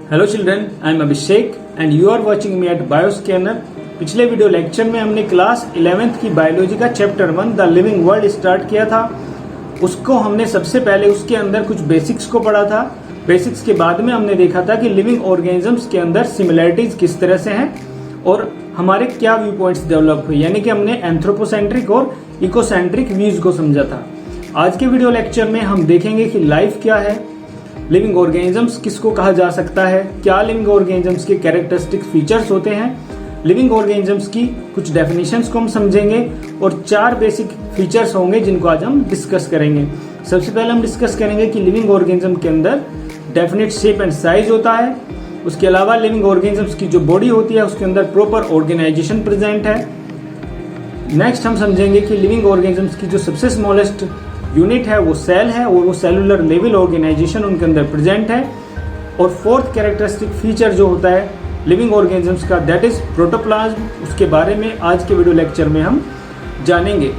Hello children, I am Abhishek and you are watching me at Bioscanner. पिछले video lecture में हमने class 11th की biology का chapter 1 the living world start किया था। उसको हमने सबसे पहले उसके अंदर कुछ बेसिक्स को पढ़ा था। बेसिक्स के बाद में हमने देखा था कि लिविंग ऑर्गेनिजम्स के अंदर सिमिलैरिटीज किस तरह से हैं और हमारे क्या व्यू पॉइंट्स डेवलप हुए, यानी कि हमने एंथ्रोपोसेंट्रिक और इकोसेंट्रिक व्यूज को समझा था। आज के वीडियो लेक्चर में हम देखेंगे कि लाइफ क्या है, लिविंग ऑर्गेनिजम्स किसको कहा जा सकता है, क्या लिविंग ऑर्गेनिजम्स के कैरेक्टरिस्टिक फीचर्स होते हैं, लिविंग ऑर्गेनिजम्स की कुछ डेफिनेशंस को हम समझेंगे और 4 बेसिक फीचर्स होंगे जिनको आज हम डिस्कस करेंगे। सबसे पहले हम डिस्कस करेंगे कि लिविंग ऑर्गेनिज्म के अंदर डेफिनेट शेप एंड साइज होता है। उसके अलावा लिविंग ऑर्गेनिजम्स की जो बॉडी होती है उसके अंदर प्रॉपर ऑर्गेनाइजेशन प्रेजेंट है। नेक्स्ट हम समझेंगे कि लिविंग ऑर्गेनिजम्स की जो सबसे स्मॉलेस्ट यूनिट है वो सेल है और वो सेलुलर लेवल ऑर्गेनाइजेशन उनके अंदर प्रेजेंट है। और फोर्थ कैरेक्टरिस्टिक फीचर जो होता है लिविंग ऑर्गेनिजम्स का, दैट इज प्रोटोप्लाज्म। उसके बारे में आज के वीडियो लेक्चर में हम जानेंगे।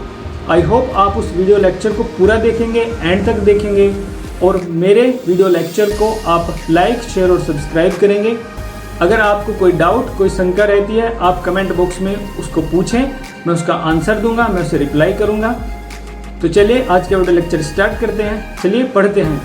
आई होप आप उस वीडियो लेक्चर को पूरा देखेंगे, एंड तक देखेंगे और मेरे वीडियो लेक्चर को आप लाइक, शेयर और सब्सक्राइब करेंगे। अगर आपको कोई डाउट, कोई शंका रहती है, आप कमेंट बॉक्स में उसको पूछें, मैं उसका आंसर दूंगा, मैं उसे रिप्लाई करूंगा। तो चलिए आज का वीडियो लेक्चर स्टार्ट करते हैं। चलिए पढ़ते हैं।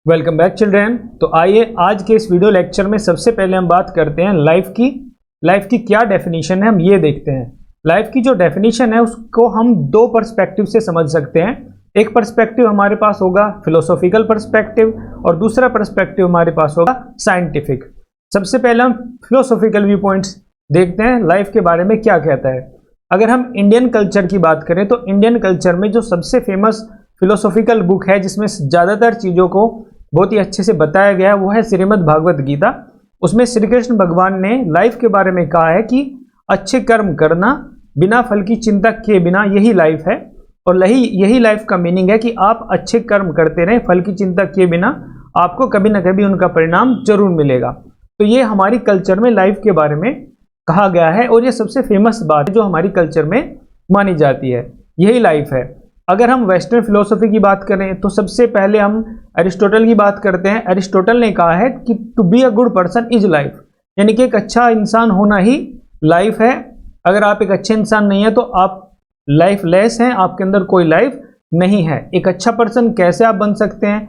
Welcome back children. तो आइए आज के इस वीडियो लेक्चर में सबसे पहले हम बात करते हैं लाइफ की क्या डेफिनेशन है, हम ये देखते हैं। लाइफ की जो डेफिनेशन है उसको हम 2 पर्सपेक्टिव से समझ सकते हैं। एक पर्सपेक्टिव हमारे पास होगा फिलोसॉफिकल पर्सपेक्टिव और दूसरा पर्सपेक्टिव हमारे पास होगा साइंटिफिक। सबसे पहले हम फिलोसॉफिकल व्यू पॉइंट्स देखते हैं लाइफ के बारे में क्या कहता है। अगर हम इंडियन कल्चर की बात करें तो इंडियन कल्चर में जो सबसे फेमस फिलोसॉफिकल बुक है जिसमें ज़्यादातर चीज़ों को बहुत ही अच्छे से बताया गया है वो है श्रीमद् भागवत गीता। उसमें श्री कृष्ण भगवान ने लाइफ के बारे में कहा है कि अच्छे कर्म करना बिना फल की चिंता किए बिना, यही लाइफ है। और यही लाइफ का मीनिंग है कि आप अच्छे कर्म करते रहें, फल की चिंता किए बिना आपको कभी ना कभी उनका परिणाम जरूर मिलेगा। तो ये हमारी कल्चर में लाइफ के बारे में कहा गया है और ये सबसे फेमस बात है जो हमारी कल्चर में मानी जाती है, यही लाइफ है। अगर हम वेस्टर्न फिलोसफी की बात करें तो सबसे पहले हम एरिस्टोटल की बात करते हैं। एरिस्टोटल ने कहा है कि to be a good person is life, यानी कि एक अच्छा इंसान होना ही लाइफ है। अगर आप एक अच्छे इंसान नहीं है तो आप लाइफ लेस हैं, आपके अंदर कोई लाइफ नहीं है। एक अच्छा पर्सन कैसे आप बन सकते हैं,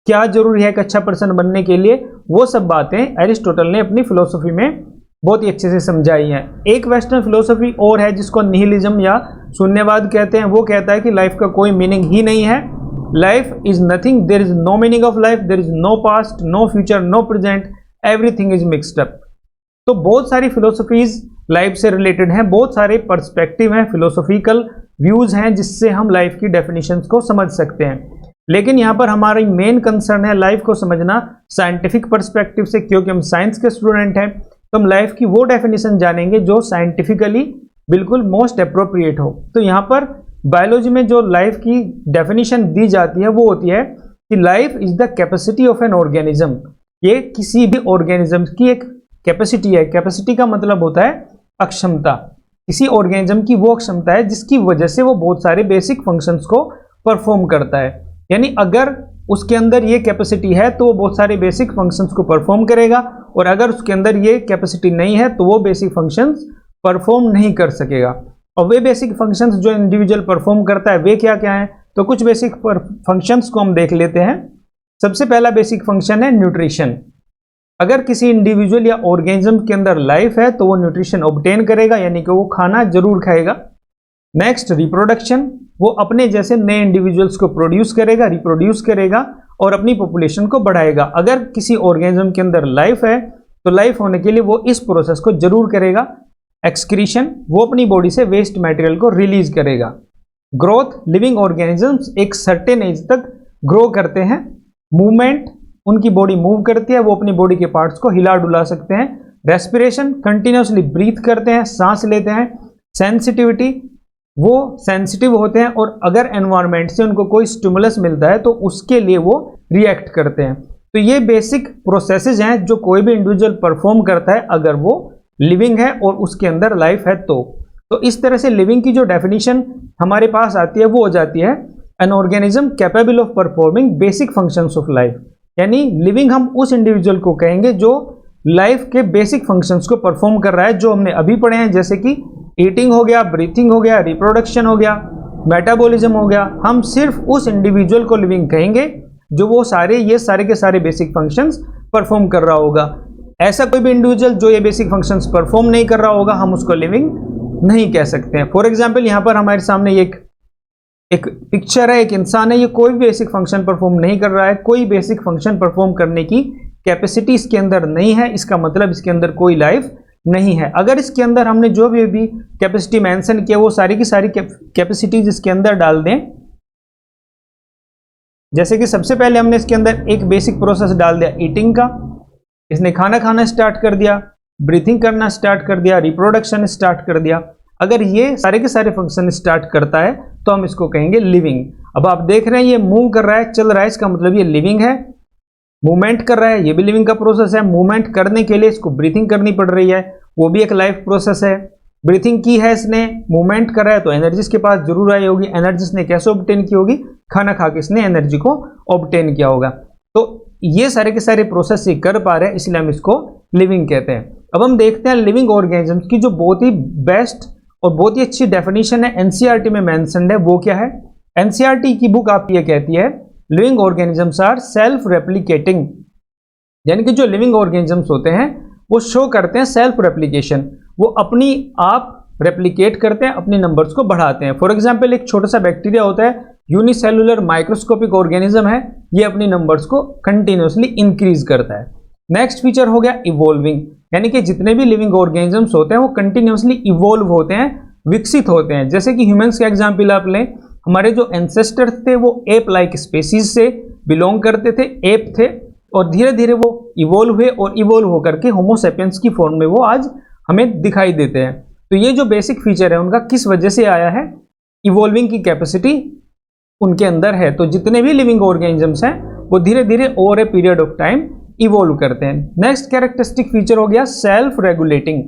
क्या जरूरी है एक अच्छा पर्सन बनने के लिए, वो सब बातें एरिस्टोटल ने अपनी फिलोसफी में बहुत ही अच्छे से समझाई हैं। एक वेस्टर्न फिलोसफी और है जिसको निहिलिज्म या शून्यवाद कहते हैं। वो कहता है कि लाइफ का कोई मीनिंग ही नहीं है, life is nothing, there is no meaning of life, there is no past, no future, no present, everything is mixed up. तो बहुत सारी फिलोसफीज लाइफ से रिलेटेड हैं, बहुत सारे पर्सपेक्टिव हैं, फिलोसॉफिकल व्यूज हैं जिससे हम लाइफ की डेफिनेशंस को समझ सकते हैं। लेकिन यहाँ पर हमारी मेन कंसर्न है लाइफ को समझना साइंटिफिक पर्सपेक्टिव से, क्योंकि हम साइंस के स्टूडेंट हैं। तो हम लाइफ की वो डेफिनेशन जानेंगे जो साइंटिफिकली बिल्कुल मोस्ट अप्रोप्रिएट हो। तो यहाँ पर बायोलॉजी में जो लाइफ की डेफिनेशन दी जाती है वो होती है कि life is the capacity of an organism. ये किसी भी ऑर्गेनिज्म की एक कैपेसिटी है। कैपेसिटी का मतलब होता है अक्षमता। किसी ऑर्गेनिज्म की वो क्षमता है जिसकी वजह से वो बहुत सारे बेसिक फंक्शंस को परफॉर्म करता है। यानी अगर उसके अंदर ये कैपेसिटी है तो वो बहुत सारे बेसिक फंक्शंस को परफॉर्म करेगा, और अगर उसके अंदर ये कैपेसिटी नहीं है तो वो बेसिक फंक्शंस परफॉर्म नहीं कर सकेगा। और वे बेसिक फंक्शंस जो इंडिविजुअल परफॉर्म करता है वे क्या क्या हैं, तो कुछ बेसिक फंक्शंस को हम देख लेते हैं। सबसे पहला बेसिक फंक्शन है न्यूट्रिशन। अगर किसी इंडिविजुअल या ऑर्गेनिज्म के अंदर लाइफ है तो वो न्यूट्रिशन ऑब्टेन करेगा, यानी कि वो खाना जरूर खाएगा। नेक्स्ट रिप्रोडक्शन, वो अपने जैसे नए इंडिविजुअल्स को प्रोड्यूस करेगा, रिप्रोड्यूस करेगा और अपनी पॉपुलेशन को बढ़ाएगा। अगर किसी ऑर्गेनिज्म के अंदर लाइफ है तो लाइफ होने के लिए वो इस प्रोसेस को जरूर करेगा। एक्सक्रीशन, वो अपनी बॉडी से वेस्ट मटेरियल को रिलीज करेगा। ग्रोथ, लिविंग ऑर्गेनिजम्स एक सर्टेन एज तक ग्रो करते हैं। मूवमेंट, उनकी बॉडी मूव करती है, वो अपनी बॉडी के पार्ट्स को हिला डुला सकते हैं। रेस्पिरेशन, कंटिन्यूसली ब्रीथ करते हैं, सांस लेते हैं। सेंसिटिविटी, वो सेंसिटिव होते हैं और अगर एनवायरनमेंट से उनको कोई स्टिमुलस मिलता है तो उसके लिए वो रिएक्ट करते हैं। तो ये बेसिक प्रोसेसेस हैं जो कोई भी इंडिविजुअल परफॉर्म करता है अगर वो लिविंग है और उसके अंदर लाइफ है तो इस तरह से लिविंग की जो डेफिनेशन हमारे पास आती है वो हो जाती है an organism capable of performing basic functions of life, यानी लिविंग हम उस इंडिविजुअल को कहेंगे जो लाइफ के बेसिक फंक्शंस को परफॉर्म कर रहा है, जो हमने अभी पढ़े हैं, जैसे कि ईटिंग हो गया, ब्रीथिंग हो गया, रिप्रोडक्शन हो गया, मेटाबॉलिज्म हो गया। हम सिर्फ उस इंडिविजुअल को लिविंग कहेंगे जो वो ये सारे के सारे बेसिक फंक्शंस परफॉर्म कर रहा होगा। ऐसा कोई भी इंडिविजुअल जो ये बेसिक फंक्शंस परफॉर्म नहीं कर रहा होगा, हम उसको लिविंग नहीं कह सकते हैं। फॉर एग्जाम्पल, यहाँ पर हमारे सामने एक पिक्चर है, एक इंसान है, ये कोई भी बेसिक फंक्शन परफॉर्म नहीं कर रहा है, कोई बेसिक फंक्शन परफॉर्म करने की कैपेसिटी इसके अंदर नहीं है, इसका मतलब इसके अंदर कोई लाइफ नहीं है। अगर इसके अंदर हमने जो भी कैपेसिटी मेंशन किया वो सारी की सारी कैपेसिटीज इसके अंदर डाल दें, जैसे कि सबसे पहले हमने इसके अंदर एक बेसिक प्रोसेस डाल दिया ईटिंग का, इसने खाना खाना स्टार्ट कर दिया, ब्रीथिंग करना स्टार्ट कर दिया, रिप्रोडक्शन स्टार्ट कर दिया। अगर ये सारे के सारे फंक्शन स्टार्ट करता है तो हम इसको कहेंगे लिविंग। अब आप देख रहे हैं ये मूव कर रहा है, चल रहा है, इसका मतलब ये लिविंग है। मूवमेंट कर रहा है, ये भी लिविंग का प्रोसेस है। मूवमेंट करने के लिए इसको ब्रीथिंग करनी पड़ रही है, वो भी एक लाइफ प्रोसेस है। ब्रीथिंग की है इसने, मूवमेंट कर रहा है, तो एनर्जी इसके पास जरूर आई होगी। एनर्जी इसने कैसे ऑब्टेन की होगी? खाना खा के इसने एनर्जी को ऑब्टेन किया होगा। तो ये सारे के सारे प्रोसेस ये कर पा रहे हैं, इसलिए हम इसको लिविंग कहते हैं। अब हम देखते हैं लिविंग ऑर्गेनिजम्स की जो बहुत ही बेस्ट और बहुत ही अच्छी डेफिनेशन है, एनसीईआरटी में मेंशन्ड है, वो क्या है? एनसीईआरटी की बुक आप ये कहती है living organisms are self replicating, यानी कि जो लिविंग ऑर्गेनिजम्स होते हैं वो शो करते हैं सेल्फ रेप्लिकेशन, वो अपनी आप रेप्लिकेट करते हैं, अपने नंबर्स को बढ़ाते हैं। फॉर एग्जांपल, एक छोटा सा बैक्टीरिया होता है, यूनिसेलुलर माइक्रोस्कोपिक ऑर्गेनिज्म है, ये अपनी नंबर्स को कंटिन्यूसली इंक्रीज करता है। नेक्स्ट फीचर हो गया इवॉल्विंग, यानी कि जितने भी लिविंग ऑर्गेनिजम्स होते हैं वो कंटिन्यूसली इवॉल्व होते हैं, विकसित होते हैं। जैसे कि ह्यूमंस का एग्जाम्पल आप लें, हमारे जो एंसेस्टर्स थे वो एप लाइक स्पेसीज से बिलोंग करते थे, एप थे, और धीरे धीरे वो इवॉल्व हुए और इवॉल्व होकर के होमो सेपियंस की फॉर्म में वो आज हमें दिखाई देते हैं। तो ये जो बेसिक फीचर है उनका किस वजह से आया है? इवॉल्विंग की कैपेसिटी उनके अंदर है। तो जितने भी लिविंग ऑर्गेनिजम्स हैं वो धीरे धीरे over a period of time evolve करते हैं। नेक्स्ट कैरेक्टरिस्टिक फीचर हो गया सेल्फ रेगुलेटिंग।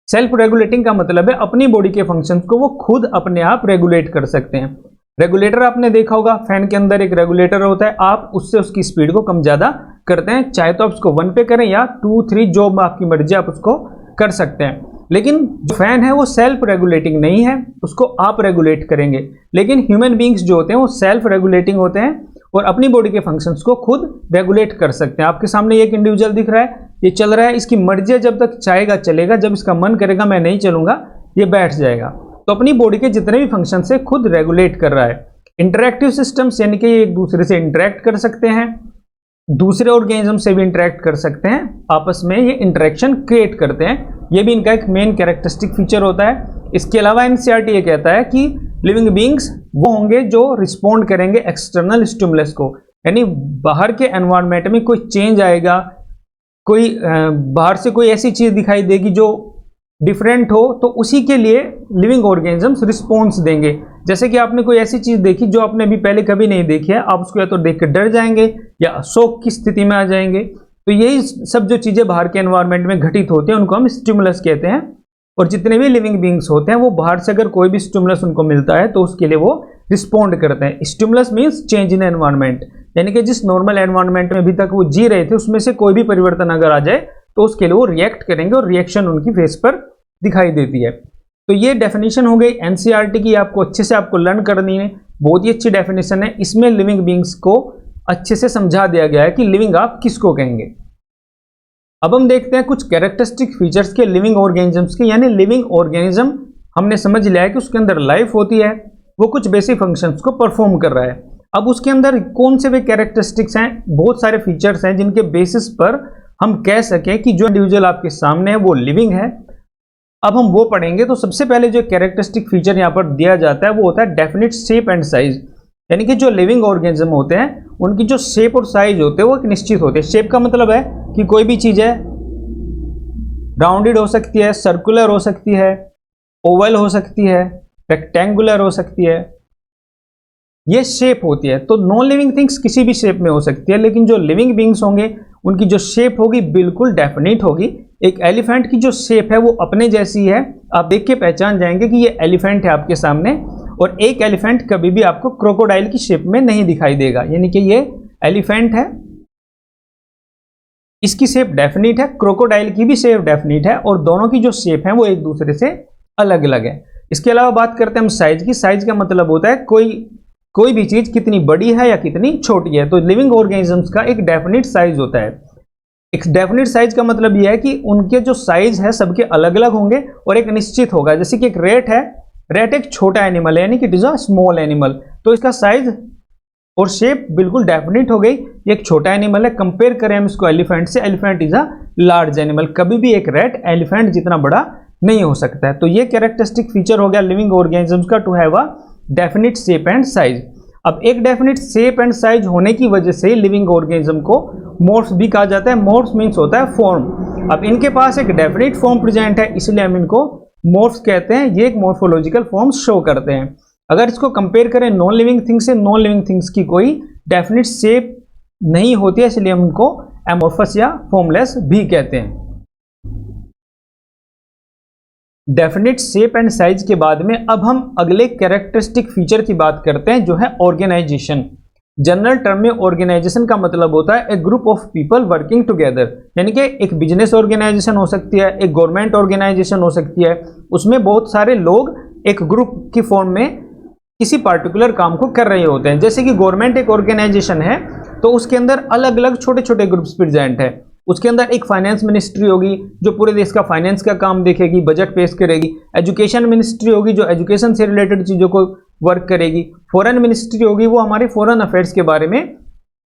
सेल्फ रेगुलेटिंग का मतलब है अपनी बॉडी के फंक्शंस को वो खुद अपने आप रेगुलेट कर सकते हैं। रेगुलेटर आपने देखा होगा, फैन के अंदर एक रेगुलेटर होता है, आप उससे उसकी स्पीड को कम ज्यादा करते हैं, चाहे तो आप उसको 1 पे करें या 2, 3, जो आपकी मर्जी आप उसको कर सकते हैं। लेकिन जो फैन है वो सेल्फ रेगुलेटिंग नहीं है, उसको आप रेगुलेट करेंगे। लेकिन ह्यूमन बींग्स जो होते हैं वो सेल्फ रेगुलेटिंग होते हैं और अपनी बॉडी के फंक्शंस को खुद रेगुलेट कर सकते हैं। आपके सामने एक इंडिविजुअल दिख रहा है, ये चल रहा है, इसकी मर्जी है, जब तक चाहेगा चलेगा, जब इसका मन करेगा मैं नहीं चलूंगा ये बैठ जाएगा। तो अपनी बॉडी के जितने भी फंक्शन से खुद रेगुलेट कर रहा है। इंटरैक्टिव सिस्टम्स, यानी कि ये एक दूसरे से इंटरैक्ट कर सकते हैं, दूसरे ऑर्गेनिज्म से भी इंटरैक्ट कर सकते हैं, आपस में ये इंटरेक्शन क्रिएट करते हैं। ये भी इनका एक मेन कैरेक्टरिस्टिक फीचर होता है। इसके अलावा एनसीईआरटी ये कहता है कि लिविंग बींग्स वो होंगे जो रिस्पॉन्ड करेंगे एक्सटर्नल स्टिमुलस को, यानी बाहर के एनवायरनमेंट में कोई चेंज आएगा, कोई बाहर से कोई ऐसी चीज दिखाई देगी जो डिफरेंट हो, तो उसी के लिए लिविंग ऑर्गेनिजम्स रिस्पॉन्स देंगे। जैसे कि आपने कोई ऐसी चीज देखी जो आपने अभी पहले कभी नहीं देखी है, आप उसको या तो देख कर डर जाएंगे या शौक की स्थिति में आ जाएंगे। तो यही सब जो चीजें बाहर के एनवायरनमेंट में घटित होती हैं उनको हम स्टिमुलस कहते हैं। और जितने भी लिविंग बींग्स होते हैं वो बाहर से अगर कोई भी स्टिमुलस उनको मिलता है तो उसके लिए वो रिस्पॉन्ड करते हैं। Stimulus means change in environment, यानी कि जिस नॉर्मल एनवायरनमेंट में अभी तक वो जी रहे थे उसमें से कोई भी परिवर्तन अगर आ जाए तो उसके लिए वो रिएक्ट करेंगे और रिएक्शन उनकी फेस पर दिखाई देती है। तो ये डेफिनेशन हो गई एनसीईआरटी की, आपको अच्छे से आपको लर्न करनी है, बहुत ही अच्छी डेफिनेशन है। इसमें लिविंग बींग्स को अच्छे से समझा दिया गया है कि लिविंग आप किसको कहेंगे। अब हम देखते हैं कुछ कैरेक्टरिस्टिक फीचर्स के लिविंग ऑर्गेनिजम्स के, यानी लिविंग ऑर्गेनिज्म हमने समझ लिया है कि उसके अंदर लाइफ होती है, वो कुछ बेसिक फंक्शंस को परफॉर्म कर रहा है। अब उसके अंदर कौन से वे कैरेक्टरिस्टिक्स हैं, बहुत सारे फीचर्स हैं जिनके बेसिस पर हम कह सकें कि जो इंडिविजुअल आपके सामने है वो लिविंग है। अब हम वो पढ़ेंगे। तो सबसे पहले जो कैरेक्टरिस्टिक फीचर यहाँ पर दिया जाता है वो होता है डेफिनिट शेप एंड साइज, यानी कि जो लिविंग ऑर्गेनिज्म होते हैं उनकी जो शेप और साइज होते हैं वो एक निश्चित होते हैं। शेप का मतलब है कि कोई भी चीज है राउंडेड हो सकती है, सर्कुलर हो सकती है, ओवल हो सकती है, रेक्टेंगुलर हो सकती है, ये शेप होती है। तो नॉन लिविंग थिंग्स किसी भी शेप में हो सकती है, लेकिन जो लिविंग बींग्स होंगे उनकी जो शेप होगी बिल्कुल डेफिनिट होगी। एक एलिफेंट की जो शेप है वो अपने जैसी है, आप देख के पहचान जाएंगे कि ये एलिफेंट है आपके सामने, और एक एलिफेंट कभी भी आपको क्रोकोडाइल की शेप में नहीं दिखाई देगा, यानी कि ये एलिफेंट है, इसकी शेप डेफिनिट है, क्रोकोडाइल की भी शेप डेफिनिट है और दोनों की जो शेप है वो एक दूसरे से अलग अलग है। इसके अलावा बात करते हैं हम साइज की। साइज का मतलब होता है कोई भी चीज कितनी बड़ी है या कितनी छोटी है। तो लिविंग ऑर्गेनिजम्स का एक डेफिनिट साइज होता है। एक डेफिनिट साइज का मतलब यह है कि उनके जो साइज है सबके अलग अलग होंगे और एक निश्चित होगा। जैसे कि एक रेट है, रेट एक छोटा एनिमल है, यानी कि it is a small animal, तो इसका साइज और शेप बिल्कुल डेफिनिट हो गई। ये एक छोटा एनिमल है। कंपेयर करें हम इसको एलिफेंट से, elephant is a large animal. कभी भी एक रेट एलिफेंट जितना बड़ा नहीं हो सकता है। तो ये कैरेक्टरिस्टिक फीचर हो गया लिविंग ऑर्गेनिजम्स का, to have a definite shape and size. अब एक डेफिनिट शेप एंड साइज होने की वजह से लिविंग ऑर्गेनिज्म को मोर्फ्स भी कहा जाता है। मोर्फ्स मीन्स होता है फॉर्म। अब इनके पास एक डेफिनिट फॉर्म प्रेजेंट है, इसलिए हम इनको मोर्फ्स कहते हैं। ये एक मॉर्फोलॉजिकल फॉर्म शो करते हैं। अगर इसको कंपेयर करें नॉन लिविंग थिंग्स से, नॉन लिविंग थिंग्स की कोई डेफिनिट शेप नहीं होती है, इसलिए हम इनको एमोर्फस या फॉर्मलेस भी कहते हैं। डेफिनिट शेप एंड साइज के बाद में अब हम अगले कैरेक्टरिस्टिक फीचर की बात करते हैं, जो है ऑर्गेनाइजेशन। जनरल टर्म में ऑर्गेनाइजेशन का मतलब होता है a group of people working together, यानी कि एक बिजनेस ऑर्गेनाइजेशन हो सकती है, एक गवर्नमेंट ऑर्गेनाइजेशन हो सकती है। उसमें बहुत सारे लोग एक ग्रुप की फॉर्म में किसी पार्टिकुलर काम को कर रहे होते हैं। जैसे कि गवर्नमेंट एक ऑर्गेनाइजेशन है तो उसके अंदर अलग अलग छोटे छोटे ग्रुप्स प्रेजेंट है। उसके अंदर एक फाइनेंस मिनिस्ट्री होगी जो पूरे देश का फाइनेंस का काम देखेगी, बजट पेश करेगी। एजुकेशन मिनिस्ट्री होगी जो एजुकेशन से रिलेटेड चीज़ों को वर्क करेगी। फॉरेन मिनिस्ट्री होगी वो हमारे फॉरेन अफेयर्स के बारे में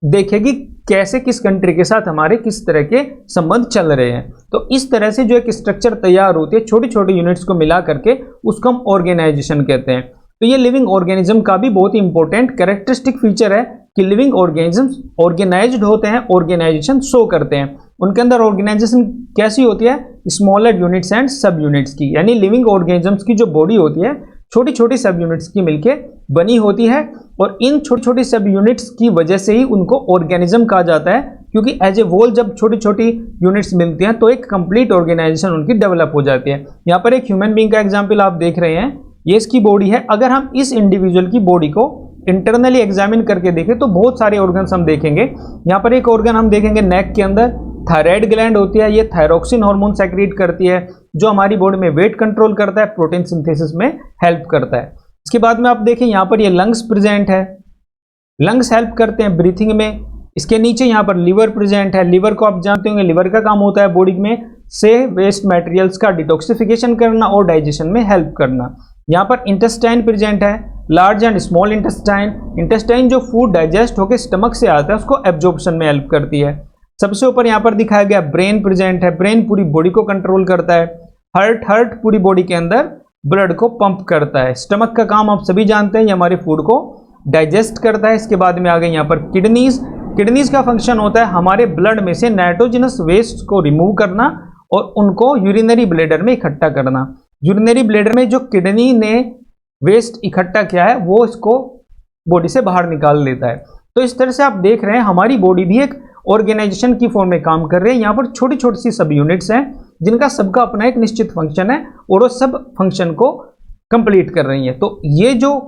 देखेगी, कैसे किस कंट्री के साथ हमारे किस तरह के संबंध चल रहे हैं। तो इस तरह से जो एक स्ट्रक्चर तैयार होती है छोटी छोटी यूनिट्स को मिला करके, उसको हम ऑर्गेनाइजेशन कहते हैं। तो ये लिविंग ऑर्गेनिज्म का भी बहुत ही इंपॉर्टेंट कैरेक्टरिस्टिक फीचर है कि लिविंग ऑर्गेनिजम्स ऑर्गेनाइज्ड होते हैं, ऑर्गेनाइजेशन शो करते हैं। उनके अंदर ऑर्गेनाइजेशन कैसी होती है? स्मॉलर यूनिट्स एंड सब यूनिट्स की, यानी लिविंग ऑर्गेनिजम्स की जो बॉडी होती है छोटी छोटी सब यूनिट्स की मिलके बनी होती है। और इन छोटी छोटी सब यूनिट्स की वजह से ही उनको ऑर्गेनिज्म कहा जाता है, क्योंकि एज ए होल जब छोटी छोटी यूनिट्स मिलती हैं तो एक कंप्लीट ऑर्गेनाइजेशन उनकी डेवलप हो जाती है। यहाँ पर एक ह्यूमन बीइंग का एग्जाम्पल आप देख रहे हैं, ये इसकी बॉडी है। अगर हम इस इंडिविजुअल की बॉडी को इंटरनली एग्जामिन करके देखें तो बहुत सारे ऑर्गन्स हम देखेंगे। यहाँ पर एक ऑर्गन हम देखेंगे नेक के अंदर, थायराइड ग्लैंड होती है। ये थायरोक्सिन हार्मोन सेक्रेट करती है जो हमारी बॉडी में वेट कंट्रोल करता है, प्रोटीन सिंथेसिस में हेल्प करता है। इसके बाद में आप देखें यहाँ पर ये लंग्स प्रेजेंट है, लंग्स हेल्प करते हैं ब्रीथिंग में। इसके नीचे यहाँ पर लिवर प्रेजेंट है। लिवर को आप जानते होंगे, लिवर का काम होता है बॉडी में से वेस्ट मटेरियल्स का डिटॉक्सिफिकेशन करना और डाइजेशन में हेल्प करना। यहाँ पर इंटेस्टाइन प्रेजेंट है, large and small intestine. Intestine जो फूड डाइजेस्ट होकर स्टमक से आता है उसको एब्जॉर्प्शन में हेल्प करती है। सबसे ऊपर यहाँ पर दिखाया गया ब्रेन प्रेजेंट है। ब्रेन पूरी बॉडी को कंट्रोल करता है। हार्ट पूरी बॉडी के अंदर ब्लड को पंप करता है। स्टमक का काम आप सभी जानते हैं, ये हमारे फूड को डाइजेस्ट करता है। इसके बाद में आ गए यहाँ पर किडनीज का फंक्शन होता है हमारे ब्लड में से नाइट्रोजनस वेस्ट को रिमूव करना और उनको यूरिनरी ब्लैडर में इकट्ठा करना। यूरिनरी ब्लैडर में जो किडनी ने वेस्ट इकट्ठा किया है वो इसको बॉडी से बाहर निकाल लेता है। तो इस तरह से आप देख रहे हैं हमारी बॉडी भी एक ऑर्गेनाइजेशन की फॉर्म में काम कर रही है। यहाँ पर छोटी छोटी सी सब यूनिट्स हैं जिनका सबका अपना एक निश्चित फंक्शन है और वो सब फंक्शन को कंप्लीट कर रही है। तो ये जो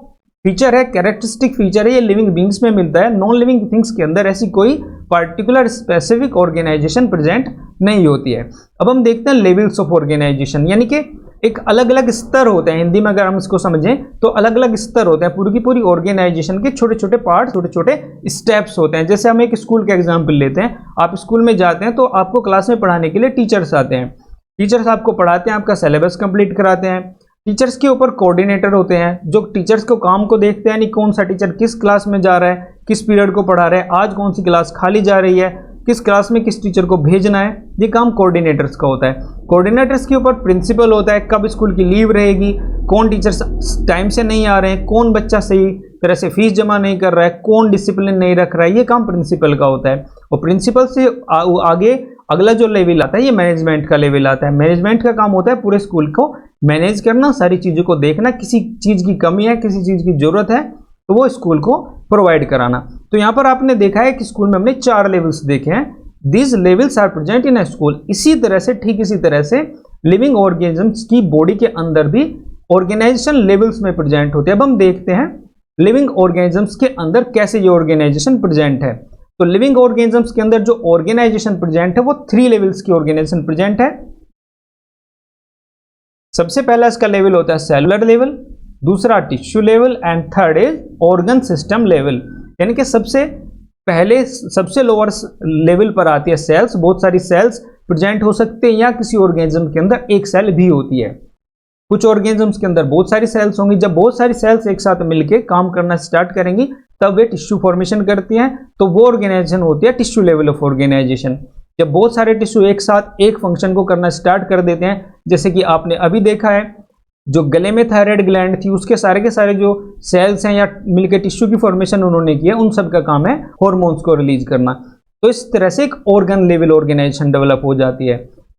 फीचर है, कैरेक्टरिस्टिक फीचर है, ये लिविंग बींग्स में मिलता है। नॉन लिविंग थिंग्स के अंदर ऐसी कोई पार्टिकुलर स्पेसिफिक ऑर्गेनाइजेशन प्रेजेंट नहीं होती है। अब हम देखते हैं लेवल्स ऑफ ऑर्गेनाइजेशन, यानी कि एक अलग अलग स्तर होते हैं। हिंदी में अगर हम इसको समझें तो अलग अलग स्तर होते हैं। पूरी की पूरी ऑर्गेनाइजेशन के छोटे छोटे पार्ट, छोटे छोटे स्टेप्स होते हैं। जैसे हम एक स्कूल का एग्जाम्पल लेते हैं। आप स्कूल में जाते हैं तो आपको क्लास में पढ़ाने के लिए टीचर्स आते हैं। टीचर्स आपको पढ़ाते हैं, आपका सिलेबस कंप्लीट कराते हैं। टीचर्स के ऊपर कोऑर्डिनेटर होते हैं जो टीचर्स को काम को देखते हैं, यानी कौन सा टीचर किस क्लास में जा रहा है, किस पीरियड को पढ़ा रहा है, आज कौन सी क्लास खाली जा रही है, किस क्लास में किस टीचर को भेजना है। ये काम कोऑर्डिनेटर्स का होता है। कोऑर्डिनेटर्स के ऊपर प्रिंसिपल होता है, कब स्कूल की लीव रहेगी, कौन टीचर टाइम से नहीं आ रहे हैं, कौन बच्चा सही तरह से फीस जमा नहीं कर रहा है, कौन डिसिप्लिन नहीं रख रहा है। ये काम प्रिंसिपल का होता है। और प्रिंसिपल से आगे अगला जो लेवल आता है ये मैनेजमेंट का लेवल आता है। मैनेजमेंट का काम होता है पूरे स्कूल को मैनेज करना, सारी चीज़ों को देखना, किसी चीज़ की कमी है, किसी चीज़ की जरूरत है तो वो स्कूल को प्रोवाइड कराना। तो यहाँ पर आपने देखा है कि स्कूल में हमने 4 लेवल्स देखे हैं। These levels are present in a school. इसी तरह से, ठीक इसी तरह से लिविंग ऑर्गेनिजम्स की बॉडी के अंदर भी ऑर्गेनाइजेशन लेवल्स में प्रेजेंट होते हैं। अब हम देखते हैं लिविंग ऑर्गेनिजम्स के अंदर कैसे ये ऑर्गेनाइजेशन प्रेजेंट है। तो लिविंग ऑर्गेनिजम्स के अंदर जो ऑर्गेनाइजेशन प्रेजेंट है वो 3 लेवल्स की ऑर्गेनाइजेशन प्रेजेंट है। सबसे पहला इसका लेवल होता है सेलुलर लेवल, दूसरा tissue level and third is organ system level. यानी कि सबसे पहले सबसे लोअर लेवल पर आती है सेल्स। बहुत सारी सेल्स प्रेजेंट हो सकते हैं या किसी ऑर्गेनिज्म के अंदर एक सेल भी होती है। कुछ ऑर्गेनिजम्स के अंदर बहुत सारी सेल्स होंगी। जब बहुत सारी सेल्स एक साथ मिलकर काम करना स्टार्ट करेंगी तब वे टिश्यू फॉर्मेशन करती हैं, तो वो ऑर्गेनाइजेशन होती है टिश्यू लेवल ऑफ ऑर्गेनाइजेशन। जब बहुत सारे टिश्यू एक साथ एक फंक्शन को करना स्टार्ट कर देते हैं, जैसे कि आपने अभी देखा है जो गले में थायराइड ग्लैंड थी उसके सारे के सारे जो सेल्स हैं या मिलकर टिश्यू की फॉर्मेशन उन्होंने किया, उन सब का काम है हॉर्मोन्स को रिलीज करना। तो इस तरह से एक ऑर्गन लेवल ऑर्गेनाइजेशन डेवलप हो जाती है।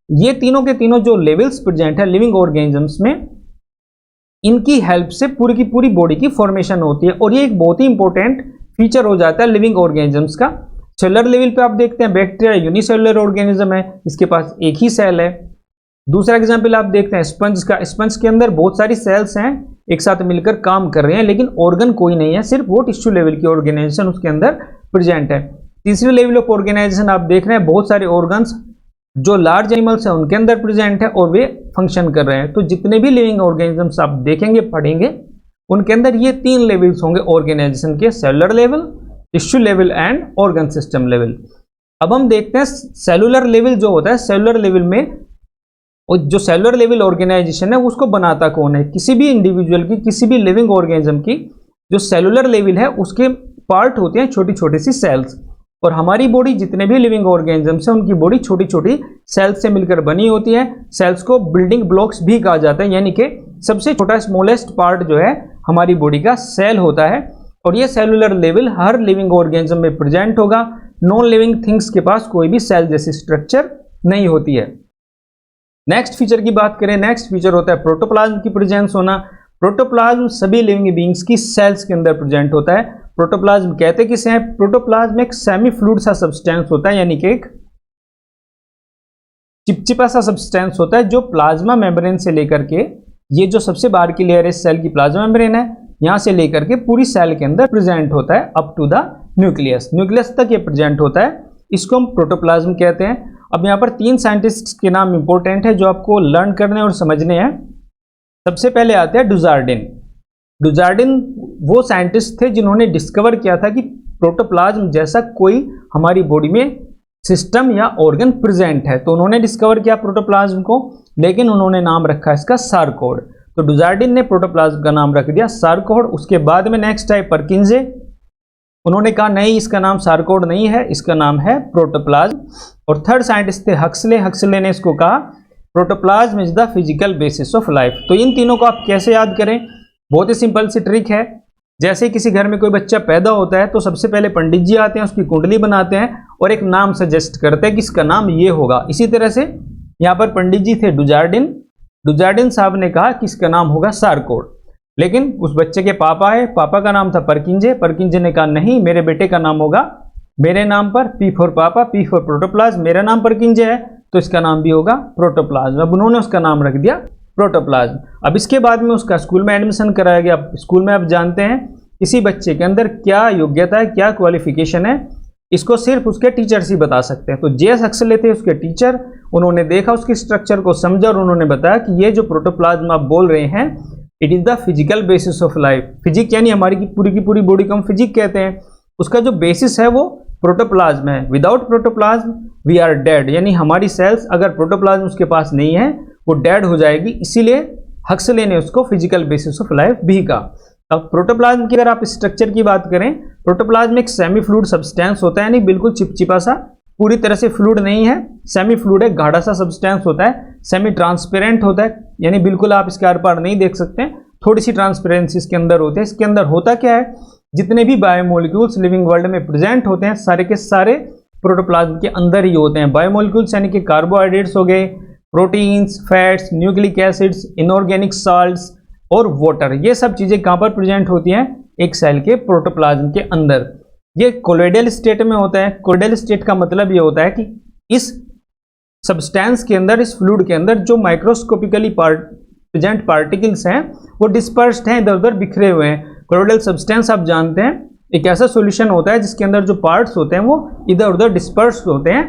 ये तीनों के तीनों जो लेवल्स प्रेजेंट है लिविंग ऑर्गेनिजम्स में, इनकी हेल्प से पूरी की पूरी बॉडी की फॉर्मेशन होती है और ये एक बहुत ही इंपॉर्टेंट फीचर हो जाता है लिविंग ऑर्गेनिजम्स का। सेलुलर लेवल पे आप देखते हैं बैक्टीरिया यूनिसेलुलर ऑर्गेनिज्म है, इसके पास एक ही सेल है। दूसरा एग्जांपल आप देखते हैं स्पंज का। स्पंज के अंदर बहुत सारी सेल्स हैं एक साथ मिलकर काम कर रहे हैं, लेकिन ऑर्गन कोई नहीं है, सिर्फ वो टिश्यू लेवल की ऑर्गेनाइजेशन उसके अंदर प्रेजेंट है। तीसरे लेवल ऑफ ऑर्गेनाइजेशन आप देख रहे हैं बहुत सारे ऑर्गन्स जो लार्ज एनिमल्स हैं उनके अंदर प्रेजेंट है और वे फंक्शन कर रहे हैं। तो जितने भी लिविंग ऑर्गेनिजम्स आप देखेंगे पढ़ेंगे उनके अंदर ये 3 लेवल्स होंगे ऑर्गेनाइजेशन के, cellular level, tissue level and organ system level. अब हम देखते हैं सेलुलर लेवल जो होता है, सेलुलर लेवल में जो सेलुलर लेवल ऑर्गेनाइजेशन है उसको बनाता कौन है। किसी भी इंडिविजुअल की, किसी भी लिविंग ऑर्गेनिज्म की जो सेलुलर लेवल है उसके पार्ट होते हैं छोटी छोटी सी सेल्स। और हमारी बॉडी जितने भी लिविंग ऑर्गेनिजम्स हैं उनकी बॉडी छोटी छोटी सेल्स से मिलकर बनी होती है। सेल्स को बिल्डिंग ब्लॉक्स भी कहा जाता है, यानी कि सबसे छोटा स्मॉलेस्ट पार्ट जो है हमारी बॉडी का सेल होता है। और ये सेलुलर लेवल हर लिविंग ऑर्गेनिज्म में प्रेजेंट होगा। नॉन लिविंग थिंग्स के पास कोई भी सेल जैसी स्ट्रक्चर नहीं होती है। नेक्स्ट फीचर की बात करें, नेक्स्ट फीचर होता है प्रोटोप्लाज्म की प्रेजेंस होना। प्रोटोप्लाज्म सभी लिविंग बीइंग्स की सेल्स के अंदर प्रेजेंट होता है। प्रोटोप्लाज्म कहते किसे हैं? प्रोटोप्लाज्म एक सेमी फ्लूइड सा सब्सटेंस होता है, यानी कि एक चिपचिपा सा सब्सटेंस होता है जो प्लाज्मा मेम्ब्रेन से लेकर के, ये जो सबसे बाहर की लेयर है सेल की प्लाज्मा मेम्ब्रेन है, यहां से लेकर के पूरी सेल के अंदर प्रेजेंट होता है up to the nucleus. Nucleus तक ये प्रेजेंट होता है, इसको हम प्रोटोप्लाज्म कहते हैं। अब यहाँ पर 3 साइंटिस्ट के नाम इंपॉर्टेंट है जो आपको लर्न करने और समझने हैं। सबसे पहले आते हैं डुजार्डिन। डुजार्डिन वो साइंटिस्ट थे जिन्होंने डिस्कवर किया था कि प्रोटोप्लाज्म जैसा कोई हमारी बॉडी में सिस्टम या ऑर्गन प्रेजेंट है। तो उन्होंने डिस्कवर किया प्रोटोप्लाज्म को, लेकिन उन्होंने नाम रखा इसका सार्कोड। तो डुजार्डिन ने प्रोटोप्लाज्म का नाम रख दिया सार्कोड। उसके बाद में नेक्स्ट है परकिंजे। उन्होंने कहा नहीं, इसका नाम सार्कोड नहीं है, इसका नाम है प्रोटोप्लाज्म। और थर्ड साइंटिस्ट थे हक्सले। हक्सले ने इसको कहा protoplasm is the physical basis of life. तो इन तीनों को आप कैसे याद करें? बहुत ही सिंपल सी ट्रिक है। जैसे किसी घर में कोई बच्चा पैदा होता है तो सबसे पहले पंडित जी आते हैं, उसकी कुंडली बनाते हैं और एक नाम सजेस्ट करते हैं कि इसका नाम ये होगा। इसी तरह से यहाँ पर पंडित जी थे डुजार्डिन। डुजार्डिन साहब ने कहा कि इसका नाम होगा सार्कोड, लेकिन उस बच्चे के पापा है, पापा का नाम था परकिंजे। परकिंजे ने कहा नहीं, मेरे बेटे का नाम होगा मेरे नाम पर, पी फॉर पापा, पी फॉर प्रोटोप्लाज्म। मेरा नाम परकिंजे है तो इसका नाम भी होगा प्रोटोप्लाज्म। अब उन्होंने उसका नाम रख दिया प्रोटोप्लाज्म। अब इसके बाद में उसका स्कूल में एडमिशन कराया गया। स्कूल में आप जानते हैं किसी बच्चे के अंदर क्या योग्यता है, क्या क्वालिफिकेशन है, इसको सिर्फ उसके टीचर्स ही बता सकते हैं। तो जे.एस. हक्सले थे उसके टीचर। उन्होंने देखा उसकी स्ट्रक्चर को, समझा और उन्होंने बताया कि ये जो प्रोटोप्लाज्म आप बोल रहे हैं it is the physical basis of life. Physic यानी हमारी की पूरी बॉडी को हम फिजिक कहते हैं। उसका जो बेसिस है वो प्रोटोप्लाज्म है। Without protoplasm we are dead, यानी हमारी सेल्स अगर प्रोटोप्लाज्म उसके पास नहीं है वो डेड हो जाएगी। इसीलिए हक्सले ने उसको फिजिकल बेसिस ऑफ लाइफ भी कहा। अब प्रोटोप्लाज्म की अगर आप स्ट्रक्चर की बात करें, प्रोटोप्लाज्म एक सेमी फ्लूइड सब्सटेंस होता है, यानी बिल्कुल चिपचिपा सा, पूरी तरह से फ्लूइड नहीं है, सेमी फ्लूइड है, गाढ़ा सा सब्सटेंस होता है, सेमी ट्रांसपेरेंट होता है, यानी बिल्कुल आप इसके आर पार नहीं देख सकते, थोड़ी सी ट्रांसपेरेंसी इसके अंदर होती है। इसके अंदर होता क्या है, जितने भी बायोमोलिक्यूल्स लिविंग वर्ल्ड में प्रेजेंट होते हैं सारे के सारे प्रोटोप्लाज्म के अंदर ही होते हैं। बायोमोलिक्यूल्स यानी कि कार्बोहाइड्रेट्स हो गए, proteins, fats, nucleic acids, inorganic salts और वाटर, ये सब चीज़ें कहाँ पर प्रेजेंट होती हैं? एक सेल के प्रोटोप्लाज्म के अंदर। ये कोलोइडल स्टेट में होता है। कोलोइडल स्टेट का मतलब ये होता है कि इस सब्सटेंस के अंदर, इस फ्लूइड के अंदर जो माइक्रोस्कोपिकली प्रेजेंट पार्टिकल्स हैं वो डिस्पर्स्ड हैं, इधर उधर बिखरे हुए हैं। कोलोइडल सब्सटेंस आप जानते हैं एक ऐसा सॉल्यूशन होता है जिसके अंदर जो पार्ट्स होते हैं वो इधर उधर डिस्पर्स्ड होते हैं,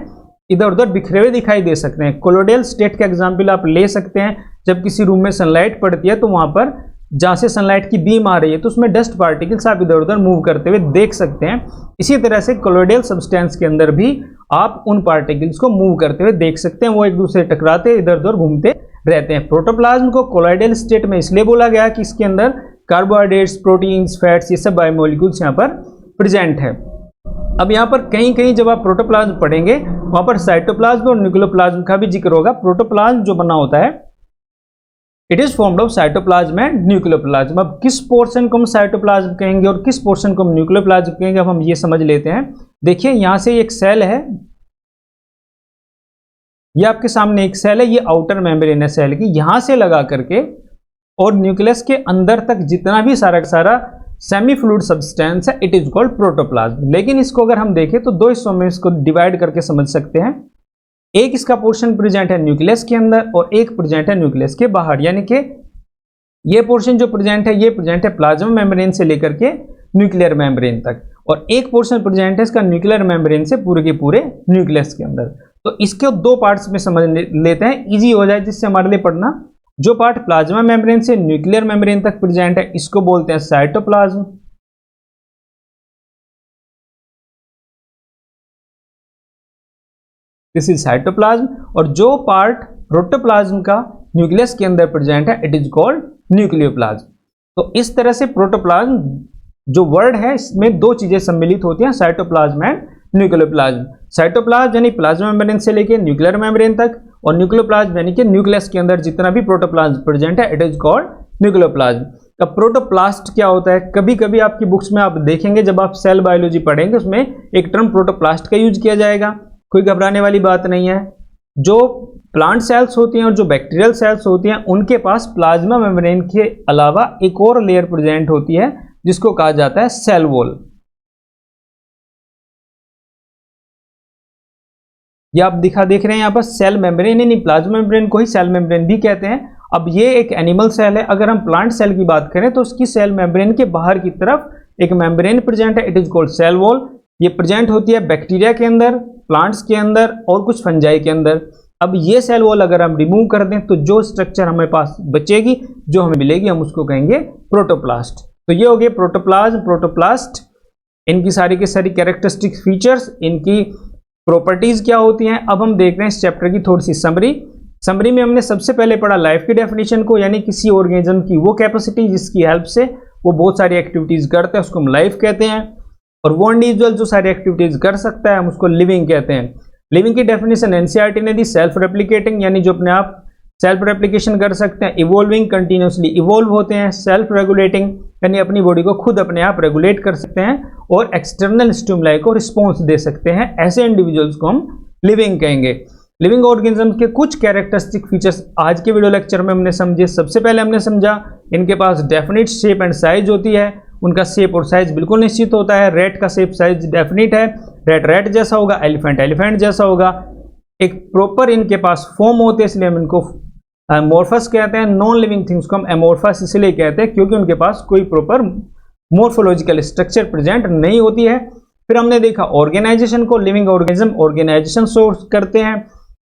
इधर उधर बिखरे हुए दिखाई दे सकते हैं। कोलोइडल स्टेट का एग्जाम्पल आप ले सकते हैं, जब किसी रूम में सनलाइट पड़ती है तो वहां पर जहाँ से सनलाइट की बीम आ रही है तो उसमें डस्ट पार्टिकल्स आप इधर उधर मूव करते हुए देख सकते हैं। इसी तरह से कोलोइडल सब्सटेंस के अंदर भी आप उन पार्टिकल्स को मूव करते हुए देख सकते हैं, वो एक दूसरे टकराते इधर उधर घूमते रहते हैं। प्रोटोप्लाज्म को कोलोइडल स्टेट में इसलिए बोला गया कि इसके अंदर कार्बोहाइड्रेट्स, प्रोटीन्स, फैट्स, ये सब बायोमोलिक्यूल्स यहाँ पर प्रेजेंट है। अब यहाँ पर कहीं कहीं जब आप प्रोटोप्लाज्म पढ़ेंगे वहां पर साइटोप्लाज्म और न्यूक्लियोप्लाज्म का भी जिक्र होगा। प्रोटोप्लाज्म जो बना होता है it is formed of cytoplasm and nucleoplasm. अब किस पोर्शन को हम साइटोप्लाज्म कहेंगे और किस पोर्शन को हम न्यूक्लियोप्लाज्म कहेंगे, अब हम ये समझ लेते हैं। देखिए यहां से एक सेल है, ये आपके सामने एक सेल है, ये आउटर मेम्ब्रेन है सेल की, यहां से लगा करके और न्यूक्लियस के अंदर तक जितना भी सारा सेमी फ्लूइड सब्सटेंस है इट इज कॉल्ड प्रोटोप्लाज्म। लेकिन इसको अगर हम देखें तो दो हिस्सों में इसको डिवाइड करके समझ सकते हैं। एक इसका पोर्शन प्रेजेंट है न्यूक्लियस के अंदर और एक प्रेजेंट है न्यूक्लियस के बाहर, यानी कि ये पोर्शन जो प्रेजेंट है ये प्रेजेंट है प्लाज्मा मेम्ब्रेन से लेकर के न्यूक्लियर मेम्ब्रेन तक, और एक पोर्शन प्रेजेंट है इसका न्यूक्लियर मेम्ब्रेन से पूरे के पूरे न्यूक्लियस के अंदर। तो इसके दो पार्ट्स में समझ लेते हैं, इजी हो जाए जिससे हमारे लिए पढ़ना। जो पार्ट प्लाज्मा मेम्ब्रेन से न्यूक्लियर मेम्ब्रेन तक प्रेजेंट है इसको बोलते हैं साइटोप्लाज्म, दिस इज साइटोप्लाज्म। और जो पार्ट प्रोटोप्लाज्म का न्यूक्लियस के अंदर प्रेजेंट है इट इज कॉल्ड न्यूक्लियोप्लाज्म। तो इस तरह से प्रोटोप्लाज्म जो वर्ड है इसमें दो चीजें सम्मिलित होती हैं, साइटोप्लाज्म एंड न्यूक्लियोप्लाज्म। साइटोप्लाज्म यानी प्लाज्मा मेम्ब्रेन से लेकर न्यूक्लियर मेम्ब्रेन तक, और न्यूक्लियोप्लाज्म यानी कि न्यूक्लियस के अंदर जितना भी प्रोटोप्लाज्म प्रेजेंट है इट इज कॉल्ड न्यूक्लियोप्लाज्म। अब प्रोटोप्लास्ट क्या होता है, कभी कभी आपकी बुक्स में आप देखेंगे जब आप सेल बायोलॉजी पढ़ेंगे उसमें एक टर्म प्रोटोप्लास्ट का यूज किया जाएगा, कोई घबराने वाली बात नहीं है। जो प्लांट सेल्स होती हैं और जो बैक्टीरियल सेल्स होती हैं उनके पास प्लाज्मा मेम्ब्रेन के अलावा एक और लेयर प्रेजेंट होती है जिसको कहा जाता है सेल वॉल। ये आप देख रहे हैं यहाँ पर सेल मेम्ब्रेन, यानी प्लाज्मा मेम्ब्रेन को ही सेल मेम्ब्रेन भी कहते हैं। अब ये एक एनिमल सेल है, अगर हम प्लांट सेल की बात करें तो उसकी सेल मेम्ब्रेन के बाहर की तरफ एक मेम्ब्रेन प्रेजेंट है, it is called cell wall. ये प्रेजेंट होती है बैक्टीरिया के अंदर, प्लांट्स के अंदर और कुछ फंजाई के अंदर। अब ये सेल वॉल अगर हम रिमूव कर दें तो जो स्ट्रक्चर हमारे पास बचेगी, जो हमें मिलेगी, हम उसको कहेंगे प्रोटोप्लास्ट। तो ये हो गए प्रोटोप्लाज्म, प्रोटोप्लास्ट, इनकी सारी की सारी कैरेक्टरिस्टिक फीचर्स, इनकी प्रॉपर्टीज क्या होती हैं। अब हम देख रहे हैं इस चैप्टर की थोड़ी सी समरी में हमने सबसे पहले पढ़ा लाइफ की डेफिनेशन को, यानी किसी ऑर्गेनिज्म की वो कैपेसिटी जिसकी हेल्प से वो बहुत सारी एक्टिविटीज करते हैं उसको हम लाइफ कहते हैं, और वो इंडिविजुअल जो सारी एक्टिविटीज कर सकता है हम उसको लिविंग कहते हैं। लिविंग की डेफिनेशन एनसीईआरटी ने दी, सेल्फ रेप्लिकेटिंग यानी जो अपने आप सेल्फ रेप्लिकेशन कर सकते हैं, इवॉल्विंग कंटिन्यूसली इवॉल्व होते हैं, सेल्फ रेगुलेटिंग यानी अपनी बॉडी को खुद अपने आप रेगुलेट कर सकते हैं, और एक्सटर्नल स्टिमुलाई को रिस्पॉन्स दे सकते हैं। ऐसे इंडिविजुअल्स को हम लिविंग कहेंगे। लिविंग ऑर्गेनिज्म के कुछ कैरेक्टरिस्टिक फीचर्स आज के वीडियो लेक्चर में हमने समझे। सबसे पहले हमने समझा इनके पास डेफिनिट शेप एंड साइज होती है, उनका शेप और साइज बिल्कुल निश्चित होता है। रेट का शेप साइज डेफिनिट है, रेट जैसा होगा, एलिफेंट जैसा होगा। एक प्रॉपर इनके पास फॉर्म होते हैं इसलिए हम इनको एमोर्फस कहते हैं। नॉन लिविंग थिंग्स को हम एमोर्फस इसलिए कहते हैं क्योंकि उनके पास कोई प्रॉपर मॉर्फोलॉजिकल स्ट्रक्चर प्रेजेंट नहीं होती है। फिर हमने देखा ऑर्गेनाइजेशन को, लिविंग ऑर्गेनिज्म ऑर्गेनाइजेशन सोर्स करते हैं।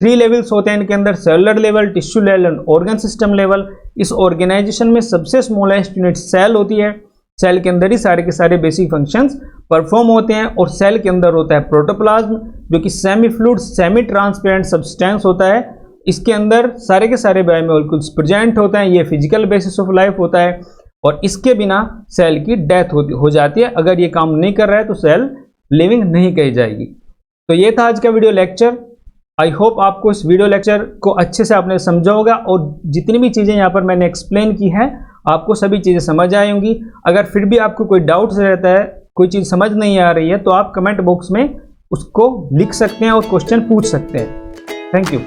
3 लेवल्स होते हैं इनके अंदर, cellular level, tissue level, organ system level. इस ऑर्गेनाइजेशन में सबसे स्मॉलेस्ट यूनिट सेल होती है, सेल के अंदर ही सारे के सारे बेसिक फंक्शंस परफॉर्म होते हैं। और सेल के अंदर होता है प्रोटोप्लाज्म जो कि semi fluid semi transparent substance होता है, इसके अंदर सारे के सारे बायोमोलिक्यूल्स प्रेजेंट होते हैं, ये फिजिकल बेसिस ऑफ लाइफ होता है, और इसके बिना सेल की डेथ हो जाती है। अगर ये काम नहीं कर रहा है तो सेल लिविंग नहीं कही जाएगी। तो ये था आज का वीडियो लेक्चर। आई होप आपको इस वीडियो लेक्चर को अच्छे से आपने समझा होगा, और जितनी भी चीज़ें यहाँ पर मैंने एक्सप्लेन की हैं आपको सभी चीज़ें समझ आई होंगी। अगर फिर भी आपको कोई डाउट्स रहता है, कोई चीज़ समझ नहीं आ रही है, तो आप कमेंट बॉक्स में उसको लिख सकते हैं और क्वेश्चन पूछ सकते हैं। Thank you.